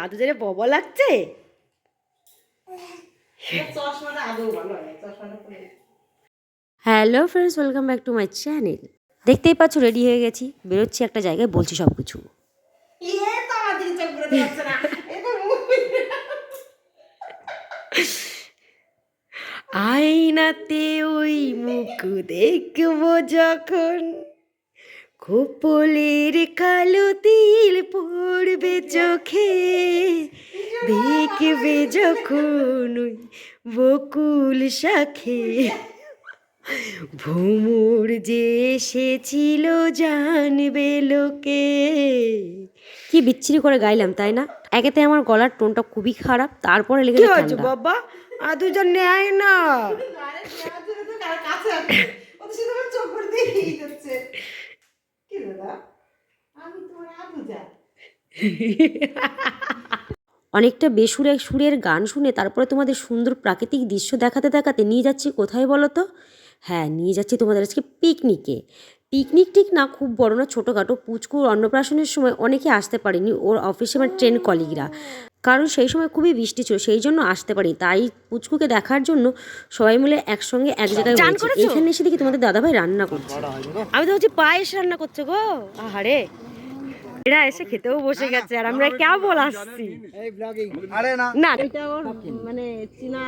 আদৌ জোরে বাবা লাগছে। Hello friends, welcome back to my channel. দেখতেই পাচ্ছ রেডি হয়ে গেছি, বেরোচ্ছি একটা জায়গায়, বলছি সব কিছু। আয়নাতে ওই মুখ দেখবো যখন, কপালের কালো তিল পড়বে চোখে, দেখবে যখন ওই বকুল শাখে ভ্রমর যে এসেছিল জানবে লোকে। কি বিচ্ছিরি করে গাইলাম তাই না? একেতে আমার গলার টোনটা খুবই খারাপ, তারপরে লেগে গেছে বাবা দুজন নেয় না। অনেকটা বেসুরে সুরের গান শুনে তারপরে তোমাদের সুন্দর প্রাকৃতিক দৃশ্য দেখাতে দেখাতে নিয়ে যাচ্ছি কোথায় বলো তো? হ্যাঁ, নিয়ে যাচ্ছি তোমাদের আজকে পিকনিকে। পিকনিক ঠিক না, খুব বড় না, ছোটোখাটো। পুচকুর অন্নপ্রাশনের সময় অনেকে আসতে পারেনি, ওর অফিসে আমার ট্রেন কলিগরা, কারণ সেই সময় খুবই বৃষ্টি ছিল, সেই জন্য আসতে পারি। তাই পুচকুকে দেখার জন্য সবাই মিলে একসঙ্গে এক জায়গায় হয়েছে। এখানে এসে দেখি তোমাদের দাদাভাই রান্না করছে। আমি তো বলছি পায়েস রান্না করছে গো। আহারে, এরা এসে খেতেও বসে গেছে আর আমরা কেমন আসছি না। এটা ওর মানে চীনা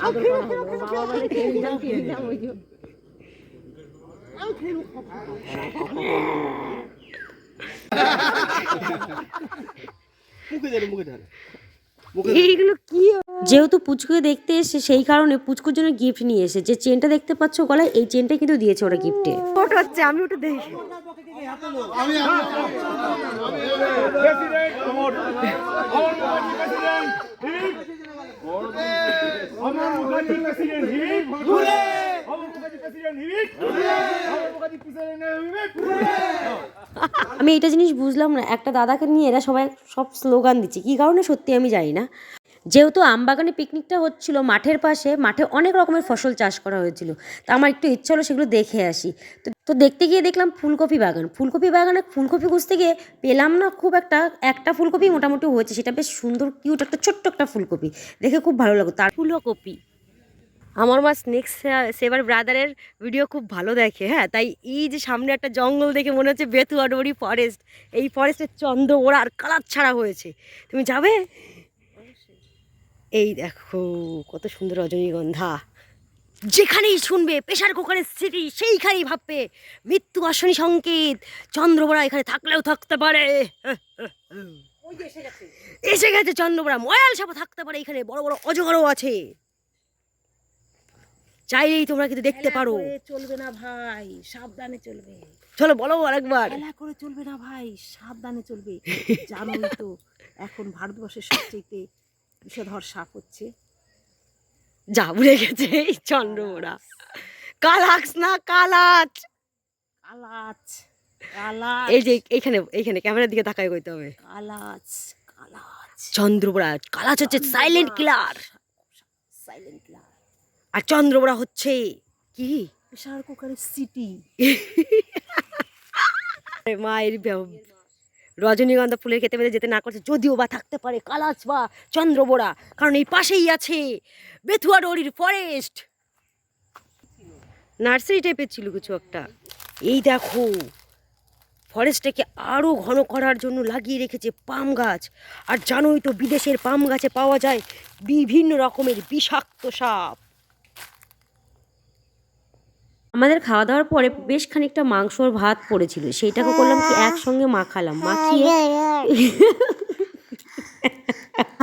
আদর করা হলো, বাবা বলে খেয়ে যাও ওই যে এইগুলো কি। যেহেতু পুচকুকে দেখতে এসে সেই কারণে পুচকুর জন্য গিফট নিয়ে এসে, যে চেনটা দেখতে পাচ্ছ গলায়, এই চেনটা কিন্তু দিয়েছে ওরা গিফটে। ফটো হচ্ছে, আমি ওটা দেখি। আমি এইটা জিনিস বুঝলাম না, একটা দাদাকে নিয়ে এরা সবাই সব স্লোগান দিচ্ছে, কী কারণে সত্যি আমি জানি না। যেহেতু আমবাগানে পিকনিকটা হচ্ছিল মাঠের পাশে, মাঠে অনেক রকমের ফসল চাষ করা হয়েছিল, তা আমার একটু ইচ্ছা হলো সেগুলো দেখে আসি। তো দেখতে গিয়ে দেখলাম ফুলকপি বাগান। ফুলকপি বাগানে ফুলকপি খুঁজতে গিয়ে পেলাম না খুব একটা ফুলকপি মোটামুটি হয়েছে, সেটা বেশ সুন্দর কিউট একটা ছোট্ট একটা ফুলকপি, দেখে খুব ভালো লাগলো। তার ফুলকপি আমার মা স্নেক সেভার ব্রাদারের ভিডিও খুব ভালো দেখে, হ্যাঁ, তাই এই যে সামনে একটা জঙ্গল দেখে মনে হচ্ছে বেতুয়াডবরি ফরেস্ট। এই ফরেস্টের চন্দ্র ওরা আর কালার ছাড়া হয়েছে, তুমি যাবে? এই দেখো কত সুন্দর রজনীগন্ধা, যেখানেই শুনবে প্রেশার কুকারের সিটি সেইখানেই ভাববে মৃত্যু আসনি সংকেত, চন্দ্রবড়া এখানে থাকলেও থাকতে পারে। এসে গেছে চন্দ্রবড়া, ময়াল সাপা থাকতে পারে এখানে, বড় বড় অজগরও আছে, চাইলেই তোমরা কিন্তু দেখতে পারো। চলবে না ভাই, সাবধানে চলবে। চলো বলো আরেকবার। খেলা করে চলবে না ভাই, সাবধানে চলবে। জানোই তো এখন ভারতবর্ষের সবচেয়ে বিষধর সাপ হচ্ছে, যা ভুলে গেছে এই চন্দ্রবড়া। কালাক্স না কালাচ, কালাচ। কালাচ, এই যে এইখানে এইখানে ক্যামেরার দিকে তাকায় কইতে হবে। কালাচ কালাচ। চন্দ্রবড়া, কালাচ হচ্ছে সাইলেন্ট কিলার, সাইলেন্ট কিলার। আর চন্দ্রবড়া হচ্ছে কি প্রেশার কুকারের সিটি। মায়ের রজনীগন্ধা ফুলের খেতে পেতে যেতে না করছে, যদিও বা থাকতে পারে কালাচ বা চন্দ্রবড়া, কারণ এই পাশেই আছে বেথুয়াডবরির ফরেস্ট। নার্সারি টাইপের ছিল কিছু একটা। এই দেখো ফরেস্টটাকে আরও ঘন করার জন্য লাগিয়ে রেখেছে পাম গাছ। আর জানোই তো বিদেশের পাম গাছে পাওয়া যায় বিভিন্ন রকমের বিষাক্ত সাপ। আমাদের খাওয়া দাওয়ার পরে বেশ খানিকটা মাংসর ভাত পড়েছিল, সেইটাকে করলাম কি একসঙ্গে মাখালাম, মাখিয়ে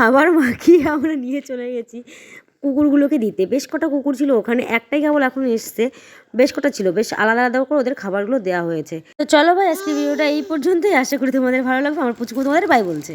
আবার মাখিয়ে আমরা নিয়ে চলে গেছি কুকুরগুলোকে দিতে। বেশ কটা কুকুর ছিল ওখানে, একটাই কেবল এখন এসছে, বেশ কটা ছিল, বেশ আলাদা আলাদা করে ওদের খাবারগুলো দেওয়া হয়েছে। তো চলো ভাই, আজকে ভিডিওটা এই পর্যন্তই। আশা করি তোমাদের ভালো লাগবে। আমার পুচকু তোমাদের বাই বলছে।